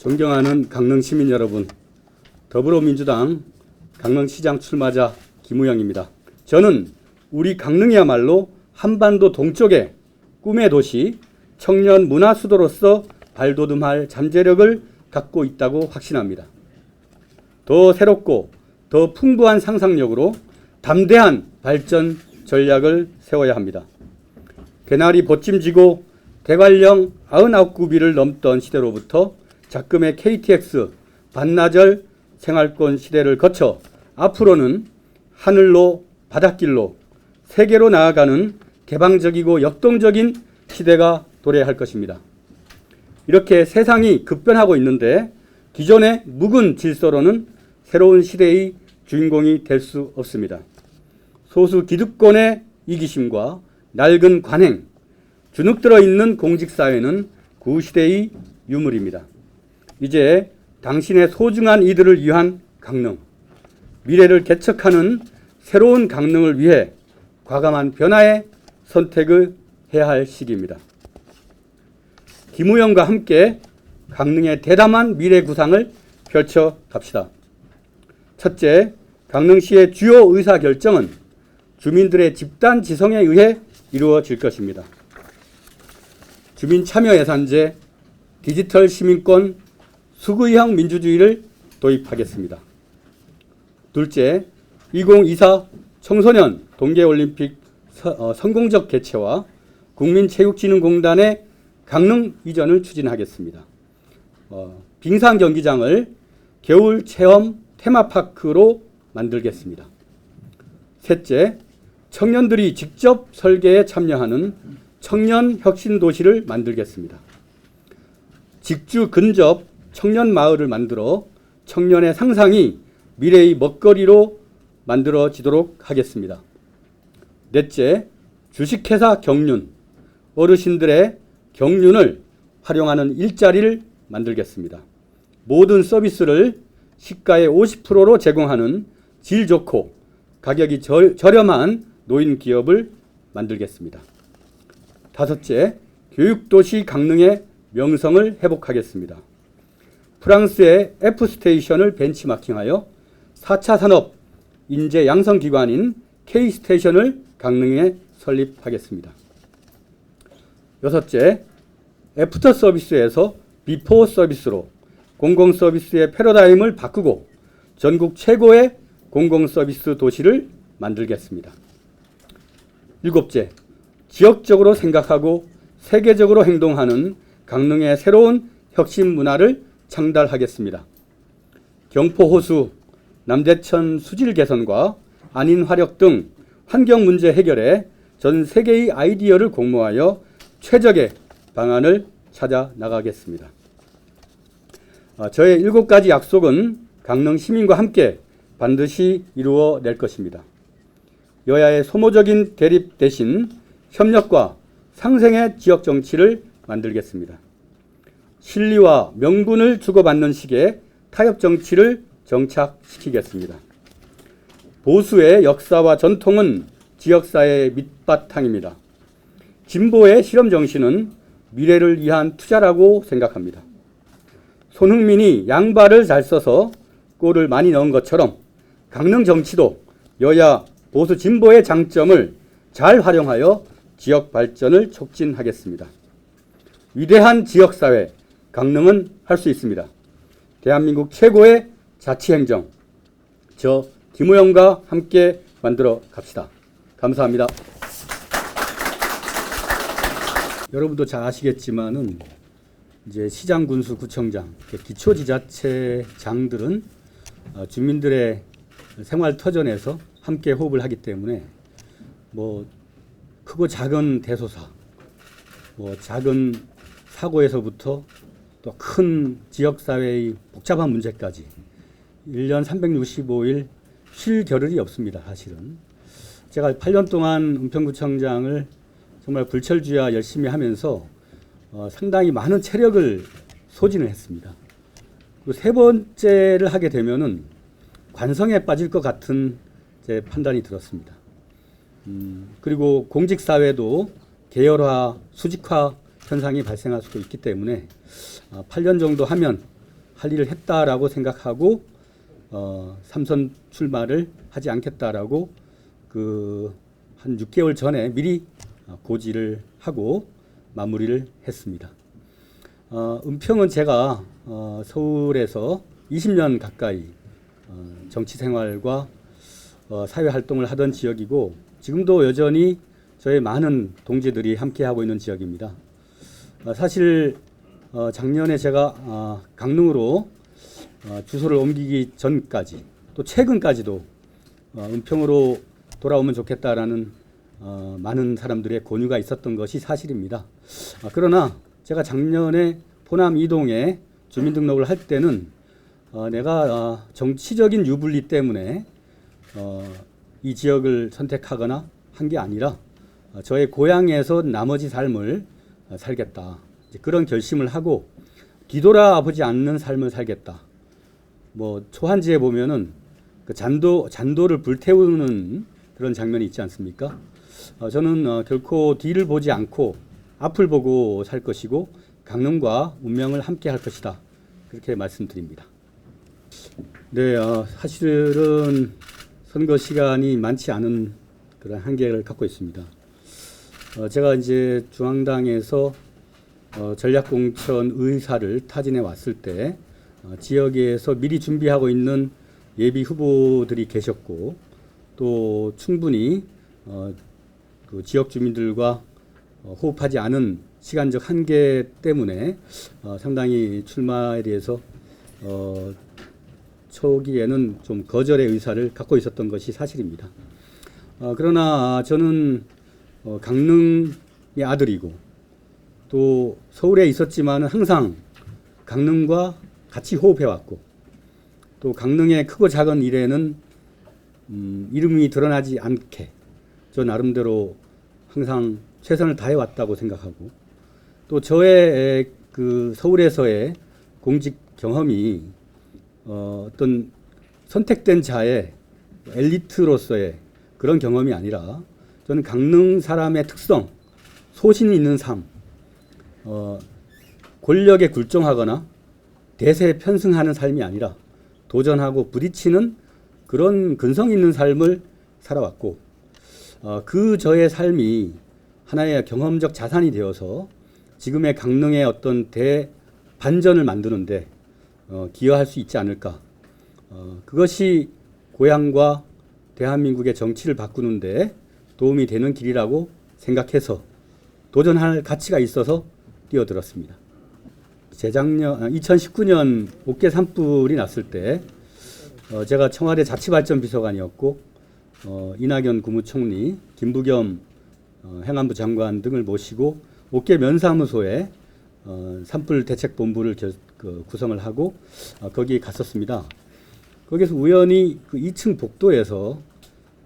존경하는 강릉 시민 여러분, 더불어민주당 강릉시장 출마자 김우영입니다. 저는 우리 강릉이야말로 한반도 동쪽의 꿈의 도시, 청년 문화 수도로서 발돋움할 잠재력을 갖고 있다고 확신합니다. 더 새롭고 더 풍부한 상상력으로 담대한 발전 전략을 세워야 합니다. 개나리 보찜지고 대관령 99구비를 넘던 시대로부터 작금의 KTX 반나절 생활권 시대를 거쳐 앞으로는 하늘로 바닷길로 세계로 나아가는 개방적이고 역동적인 시대가 도래할 것입니다. 이렇게 세상이 급변하고 있는데 기존의 묵은 질서로는 새로운 시대의 주인공이 될 수 없습니다. 소수 기득권의 이기심과 낡은 관행, 주눅들어 있는 공직사회는 구시대의 유물입니다. 이제 당신의 소중한 이들을 위한 강릉, 미래를 개척하는 새로운 강릉을 위해 과감한 변화의 선택을 해야 할 시기입니다. 김우영과 함께 강릉의 대담한 미래 구상을 펼쳐 갑시다. 첫째, 강릉시의 주요 의사결정은 주민들의 집단 지성에 의해 이루어질 것입니다. 주민참여예산제, 디지털 시민권, 수구형 민주주의를 도입하겠습니다. 둘째, 2024 청소년 동계올림픽 성공적 개최와 국민체육진흥공단의 강릉 이전을 추진하겠습니다. 빙상경기장을 겨울체험 테마파크로 만들겠습니다. 셋째, 청년들이 직접 설계에 참여하는 청년혁신도시를 만들겠습니다. 직주 근접 청년마을을 만들어 청년의 상상이 미래의 먹거리로 만들어지도록 하겠습니다. 넷째, 주식회사 경륜, 어르신들의 경륜을 활용하는 일자리를 만들겠습니다. 모든 서비스를 시가의 50%로 제공하는 질 좋고 가격이 저렴한 노인 기업을 만들겠습니다. 다섯째, 교육도시 강릉의 명성을 회복하겠습니다. 프랑스의 F스테이션을 벤치마킹하여 4차 산업 인재 양성기관인 K스테이션을 강릉에 설립하겠습니다. 여섯째, 애프터 서비스에서 비포 서비스로 공공서비스의 패러다임을 바꾸고 전국 최고의 공공서비스 도시를 만들겠습니다. 일곱째, 지역적으로 생각하고 세계적으로 행동하는 강릉의 새로운 혁신 문화를 창달하겠습니다. 경포호수, 남대천 수질 개선과 안인 화력 등 환경 문제 해결에 전 세계의 아이디어를 공모하여 최적의 방안을 찾아 나가겠습니다. 저의 7가지 약속은 강릉 시민과 함께 반드시 이루어낼 것입니다. 여야의 소모적인 대립 대신 협력과 상생의 지역 정치를 만들겠습니다. 실리와 명분을 주고받는 식의 타협 정치를 정착시키겠습니다. 보수의 역사와 전통은 지역사회의 밑바탕입니다. 진보의 실험 정신은 미래를 위한 투자라고 생각합니다. 손흥민이 양발을 잘 써서 골을 많이 넣은 것처럼 강릉 정치도 여야 보수 진보의 장점을 잘 활용하여 지역 발전을 촉진하겠습니다. 위대한 지역사회, 강릉은 할 수 있습니다. 대한민국 최고의 자치행정, 저 김우영과 함께 만들어 갑시다. 감사합니다. 여러분도 잘 아시겠지만은 이제 시장, 군수, 구청장, 기초지자체장들은 주민들의 생활 터전에서 함께 호흡을 하기 때문에 뭐 크고 작은 대소사, 뭐 작은 사고에서부터 또 큰 지역사회의 복잡한 문제까지 1년 365일 쉴 겨를이 없습니다. 사실은 제가 8년 동안 은평구청장을 정말 불철주야 열심히 하면서 상당히 많은 체력을 소진을 했습니다. 그리고 세 번째를 하게 되면은 관성에 빠질 것 같은 제 판단이 들었습니다. 그리고 공직사회도 계열화, 수직화 현상이 발생할 수도 있기 때문에 8년 정도 하면 할 일을 했다라고 생각하고 삼선 출마를 하지 않겠다라고 한 6개월 전에 미리 고지를 하고 마무리를 했습니다. 은평은 제가 서울에서 20년 가까이 정치 생활과 사회 활동을 하던 지역이고 지금도 여전히 저의 많은 동지들이 함께하고 있는 지역입니다. 사실 작년에 제가 강릉으로 주소를 옮기기 전까지 또 최근까지도 은평으로 돌아오면 좋겠다라는 많은 사람들의 권유가 있었던 것이 사실입니다. 그러나 제가 작년에 포남 이동에 주민등록을 할 때는 내가 정치적인 유불리 때문에 이 지역을 선택하거나 한 게 아니라 저의 고향에서 나머지 삶을 살겠다. 그런 결심을 하고 뒤돌아보지 않는 삶을 살겠다. 뭐 초한지에 보면은 그 잔도를 불태우는 그런 장면이 있지 않습니까? 저는 결코 뒤를 보지 않고 앞을 보고 살 것이고 강릉과 운명을 함께 할 것이다. 그렇게 말씀드립니다. 네, 사실은 선거 시간이 많지 않은 그런 한계를 갖고 있습니다. 제가 이제 중앙당에서 전략공천 의사를 타진해 왔을 때 지역에서 미리 준비하고 있는 예비 후보들이 계셨고 또 충분히 그 지역 주민들과 호흡하지 않은 시간적 한계 때문에 상당히 출마에 대해서 초기에는 좀 거절의 의사를 갖고 있었던 것이 사실입니다. 그러나 저는 강릉의 아들이고 또 서울에 있었지만 항상 강릉과 같이 호흡해왔고 또 강릉의 크고 작은 일에는 이름이 드러나지 않게 저 나름대로 항상 최선을 다해왔다고 생각하고 또 저의 그 서울에서의 공직 경험이 어떤 선택된 자의 엘리트로서의 그런 경험이 아니라 저는 강릉 사람의 특성, 소신이 있는 삶, 권력에 굴종하거나 대세에 편승하는 삶이 아니라 도전하고 부딪히는 그런 근성 있는 삶을 살아왔고 그 저의 삶이 하나의 경험적 자산이 되어서 지금의 강릉의 어떤 대반전을 만드는데 기여할 수 있지 않을까. 그것이 고향과 대한민국의 정치를 바꾸는데 도움이 되는 길이라고 생각해서 도전할 가치가 있어서 뛰어들었습니다. 재작년 2019년 옥계 산불이 났을 때 제가 청와대 자치발전 비서관이었고 이낙연 국무총리, 김부겸 행안부 장관 등을 모시고 옥계 면사무소에 산불 대책본부를 구성을 하고 거기 갔었습니다. 거기서 우연히 그 2층 복도에서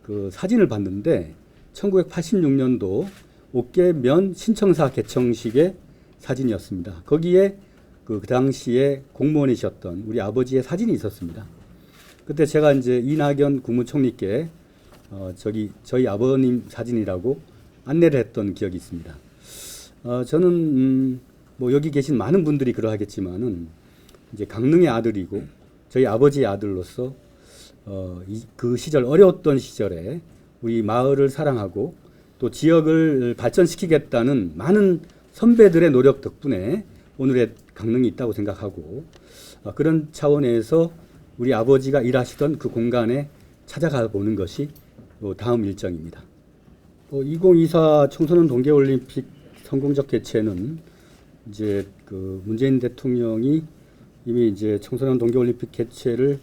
그 사진을 봤는데 1986년도 옥계면 신청사 개청식의 사진이었습니다. 거기에 그 당시에 공무원이셨던 우리 아버지의 사진이 있었습니다. 그때 제가 이제 이낙연 국무총리께 저희 아버님 사진이라고 안내를 했던 기억이 있습니다. 저는 뭐 여기 계신 많은 분들이 그러하겠지만은 이제 강릉의 아들이고 저희 아버지의 아들로서 그 시절 어려웠던 시절에 우리 마을을 사랑하고 또 지역을 발전시키겠다는 많은 선배들의 노력 덕분에 오늘의 강릉이 있다고 생각하고 그런 차원에서 우리 아버지가 일하시던 그 공간에 찾아가 보는 것이 다음 일정입니다. 2024 청소년 동계올림픽 성공적 개최는 이제 그 문재인 대통령이 이미 이제 청소년 동계올림픽 개최를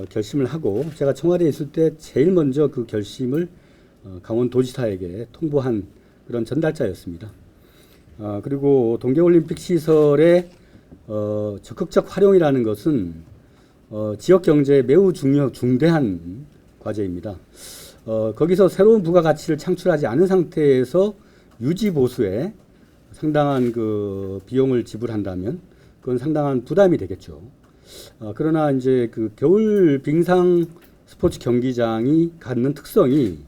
결심을 하고 제가 청와대에 있을 때 제일 먼저 그 결심을 강원도지사에게 통보한 그런 전달자였습니다. 그리고 동계올림픽 시설의 적극적 활용이라는 것은 지역 경제에 매우 중대한 과제입니다. 거기서 새로운 부가가치를 창출하지 않은 상태에서 유지 보수에 상당한 그 비용을 지불한다면 그건 상당한 부담이 되겠죠. 그러나 이제 그 겨울 빙상 스포츠 경기장이 갖는 특성이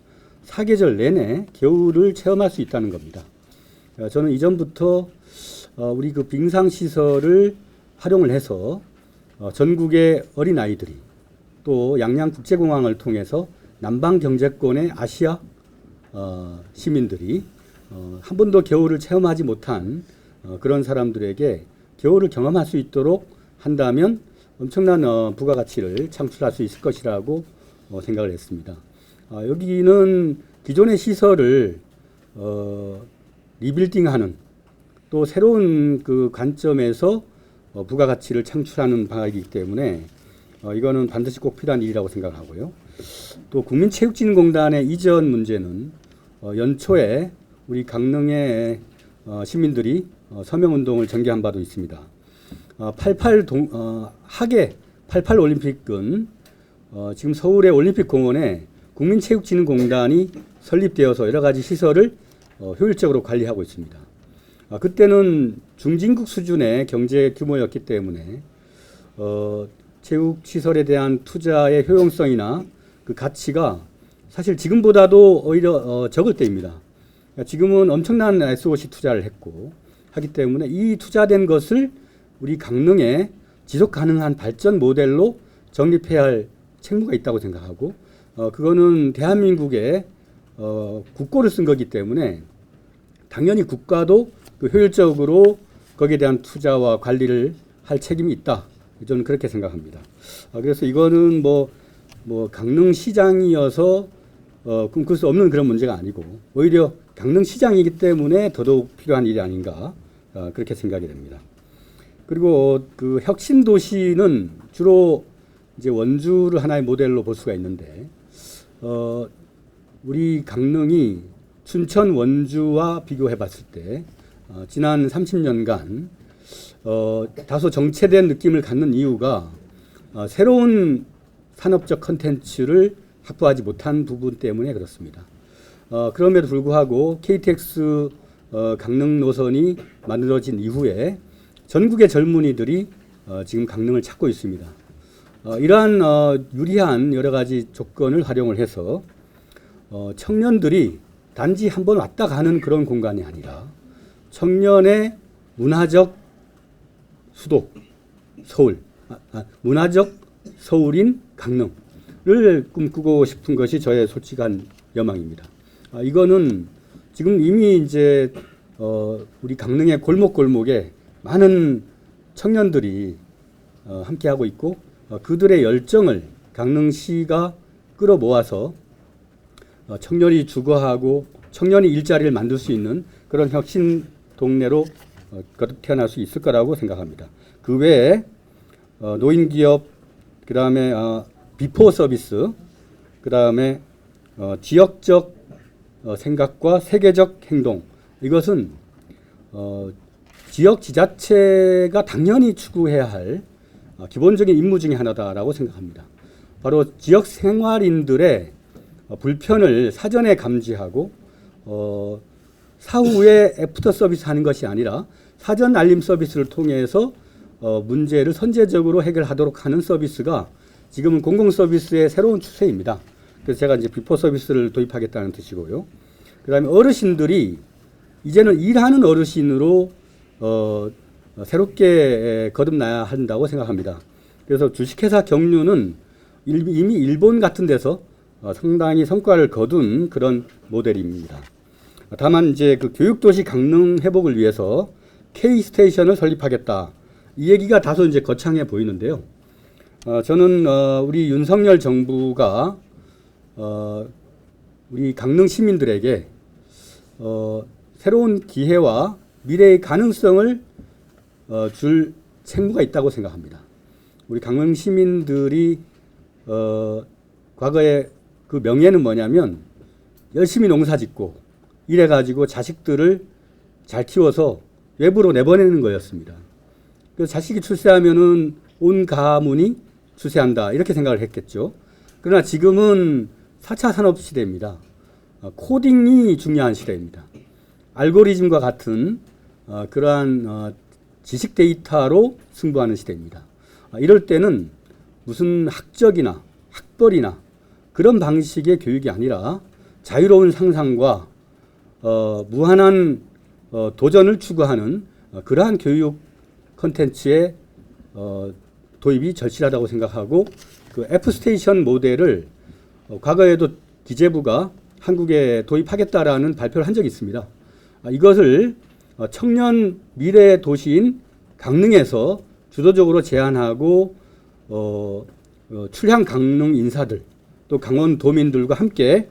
사계절 내내 겨울을 체험할 수 있다는 겁니다. 저는 이전부터 우리 그 빙상 시설을 활용을 해서 전국의 어린아이들이 또 양양국제공항을 통해서 남방 경제권의 아시아 시민들이 한 번도 겨울을 체험하지 못한 그런 사람들에게 겨울을 경험할 수 있도록 한다면 엄청난 부가가치를 창출할 수 있을 것이라고 생각을 했습니다. 여기는 기존의 시설을 리빌딩하는 또 새로운 그 관점에서 부가가치를 창출하는 방안이기 때문에 이거는 반드시 꼭 필요한 일이라고 생각하고요. 또 국민체육진흥공단의 이전 문제는 연초에 우리 강릉의 시민들이 서명운동을 전개한 바도 있습니다. 하계 88 올림픽은 지금 서울의 올림픽공원에 국민체육진흥공단이 설립되어서 여러 가지 시설을 효율적으로 관리하고 있습니다. 그때는 중진국 수준의 경제 규모였기 때문에 체육시설에 대한 투자의 효용성이나 그 가치가 사실 지금보다도 오히려 적을 때입니다. 지금은 엄청난 SOC 투자를 했고 하기 때문에 이 투자된 것을 우리 강릉의 지속 가능한 발전 모델로 정립해야 할 책무가 있다고 생각하고 그거는 대한민국의 국고를 쓴 거기 때문에 당연히 국가도 그 효율적으로 거기에 대한 투자와 관리를 할 책임이 있다. 저는 그렇게 생각합니다. 그래서 이거는 뭐 강릉시장이어서 꿈꿀 수 없는 그런 문제가 아니고 오히려 강릉시장이기 때문에 더더욱 필요한 일이 아닌가 그렇게 생각이 됩니다. 그리고 그 혁신도시는 주로 이제 원주를 하나의 모델로 볼 수가 있는데 우리 강릉이 춘천 원주와 비교해 봤을 때 지난 30년간 다소 정체된 느낌을 갖는 이유가 새로운 산업적 컨텐츠를 확보하지 못한 부분 때문에 그렇습니다. 그럼에도 불구하고 KTX 강릉 노선이 만들어진 이후에 전국의 젊은이들이 지금 강릉을 찾고 있습니다. 이러한 유리한 여러 가지 조건을 활용을 해서 청년들이 단지 한번 왔다 가는 그런 공간이 아니라 청년의 문화적 수도 서울, 문화적 서울인 강릉을 꿈꾸고 싶은 것이 저의 솔직한 여망입니다. 이거는 지금 이미 이제 우리 강릉의 골목골목에 많은 청년들이 함께하고 있고 그들의 열정을 강릉시가 끌어모아서 청년이 주거하고 청년이 일자리를 만들 수 있는 그런 혁신 동네로 거듭 태어날 수 있을 거라고 생각합니다. 그 외에 노인기업, 그 다음에 비포 서비스, 그 다음에 지역적 생각과 세계적 행동, 이것은 지역 지자체가 당연히 추구해야 할 기본적인 임무 중에 하나다라고 생각합니다. 바로 지역 생활인들의 불편을 사전에 감지하고 사후에 애프터 서비스 하는 것이 아니라 사전 알림 서비스를 통해서 문제를 선제적으로 해결하도록 하는 서비스가 지금은 공공 서비스의 새로운 추세입니다. 그래서 제가 이제 비포 서비스를 도입하겠다는 뜻이고요. 그다음에 어르신들이 이제는 일하는 어르신으로 새롭게 거듭나야 한다고 생각합니다. 그래서 주식회사 경륜은 이미 일본 같은 데서 상당히 성과를 거둔 그런 모델입니다. 다만 이제 그 교육도시 강릉 회복을 위해서 K-스테이션을 설립하겠다. 이 얘기가 다소 이제 거창해 보이는데요. 저는 우리 윤석열 정부가 우리 강릉 시민들에게 새로운 기회와 미래의 가능성을 줄 책무가 있다고 생각합니다. 우리 강릉 시민들이 과거에 그 명예는 뭐냐면 열심히 농사짓고 이래가지고 자식들을 잘 키워서 외부로 내보내는 거였습니다. 그래서 자식이 출세하면은 온 가문이 출세한다 이렇게 생각을 했겠죠. 그러나 지금은 4차 산업 시대입니다. 코딩이 중요한 시대입니다. 알고리즘과 같은 그러한 지식 데이터로 승부하는 시대입니다. 이럴 때는 무슨 학적이나 학벌이나 그런 방식의 교육이 아니라 자유로운 상상과 무한한 도전을 추구하는 그러한 교육 콘텐츠에 도입이 절실하다고 생각하고 그 F스테이션 모델을 과거에도 기재부가 한국에 도입하겠다라는 발표를 한 적이 있습니다. 이것을 청년 미래 도시인 강릉에서 주도적으로 제안하고 출향 강릉 인사들 또 강원도민들과 함께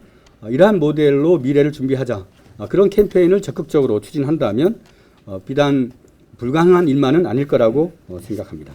이러한 모델로 미래를 준비하자. 그런 캠페인을 적극적으로 추진한다면 비단 불가능한 일만은 아닐 거라고 생각합니다.